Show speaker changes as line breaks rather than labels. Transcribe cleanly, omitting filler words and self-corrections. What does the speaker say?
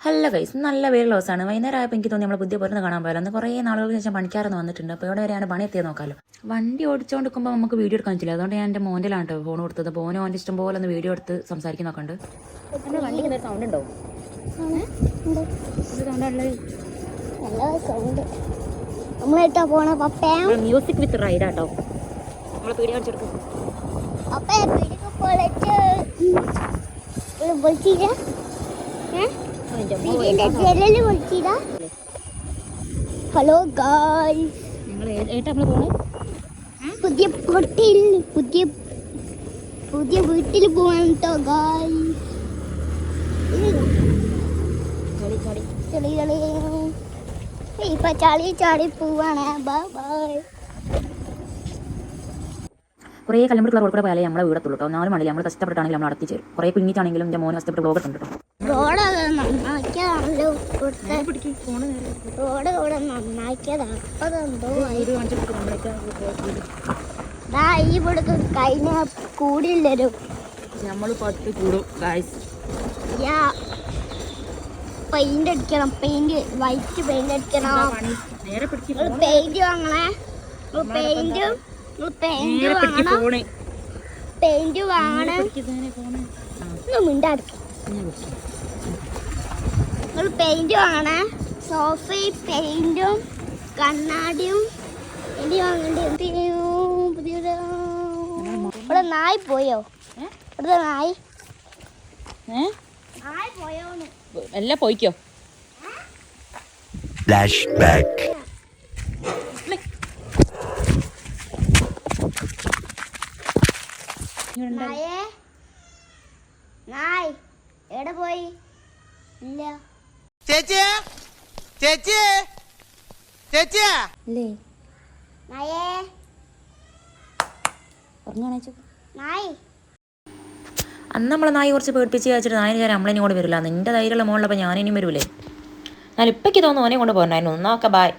Hello guys, നല്ല വെയിലുള്ള ദിവസമാണ്. വൈകുന്നേരം ആയപ്പോൾ എനിക്ക് തോന്നി നമ്മൾ പുതിയ പുറത്ത് കാണാൻ പോയാലോ. അന്ന് കുറേ നാളുകൾക്ക് ശേഷം പണിക്കാരൊന്നും വന്നിട്ടുണ്ട്. അപ്പോൾ ഇവിടെ വരെയാണ് പണി എത്തിയത് നോക്കാമല്ലോ. വണ്ടി ഓടിച്ചുകൊണ്ടിരിക്കുമ്പോൾ നമുക്ക് വീഡിയോ എടുക്കാൻ പറ്റില്ല. അതുകൊണ്ട് ഞാൻ എൻ്റെ മോൻ്റെലാണ് കേട്ടോ ഫോൺ കൊടുത്തത്. മോനും അവൻ്റെ ഇഷ്ടം പോലെ ഒന്ന് വീഡിയോ എടുത്ത് സംസാരിക്കാൻ നോക്കണ്ട്. നമ്മുടെ വണ്ടിക്ക് എന്തൊരു സൗണ്ട് ഉണ്ടോ? മ്യൂസിക് വിത്ത് റൈഡ് ആട്ടോ. നമ്മൾ വീഡിയോ കാണിച്ചെടുക്കും.
ഹലോ ഗായ്സ്, പുതിയ പൊട്ടിൽ പുതിയ വീട്ടിൽ പോവാണ് കേട്ടോ ഗായ്സ്. ഇപ്പൊ ചളി പോവാണ്. Bye bye.
കുറേ കല്ലമ്പടി കളർ കൂടെ പോയാലേ നമ്മളെ വീടത്തുള്ളൂ കേട്ടോ. 4 മണിയിൽ നമ്മൾ കഷ്ടപ്പെട്ടാണെങ്കിൽ നമ്മൾ നടത്തി ചേരും. കുറേ കുഞ്ഞിട്ടാണെങ്കിലും എൻ്റെ മോന് കഷ്ടപ്പെട്ട് ബ്ലോഗ് ഉണ്ട് കേട്ടോ.
റോഡ് നന്നാക്കിയതാണല്ലോ. റോഡ് ഇവിടെ നന്നാക്കിയതാണ്. അതെന്തോ ഈ ഇവിടേക്ക് കഴിഞ്ഞ കൂടില്ലല്ലോ.
നമ്മൾ 10 കൂടും ഗായ്സ്.
പെയിന്റ് അടിക്കണം. വൈറ്റ് പെയിന്റ് അടിക്കണം. പെയിന്റ് വാങ്ങണേ. പെയിന്റ് വാങ്ങണേ. മിണ്ടാടുക്കും. നിങ്ങൾ പെയിന്റ് വാങ്ങണേ. സോഫയും പെയിന്റും കണ്ണാടിയും ഇനി വാങ്ങേണ്ടി. ഇവിടെ നായി പോയോ? ഇവിടെ നായി പോയോന്ന്
എല്ലാം പോയിക്കോ.
ഫ്ലാഷ്ബാക്ക്.
നായ് എവിടെ പോയി? ഇല്ല.
ചേച്ചിയെ ചേച്ചിയെ ചേച്ചിയെ
അല്ലേ
നായേ നായ്.
അന്ന് നമ്മളെ നായി കുറച്ച് പേടിപ്പിച്ച് വെച്ചിട്ട് നായി ഞാൻ നമ്മളെയും കൊണ്ട് വരില്ല. നിന്റെ ധൈര്യമുള്ള മോളിലപ്പോൾ ഞാനിനിയും വരൂലേ. ഞാൻ ഇപ്പൊക്ക് തോന്നുന്നു ഓനെ കൊണ്ട് പോകണ്ടായിരുന്നു. നോക്കാം. ബായ്.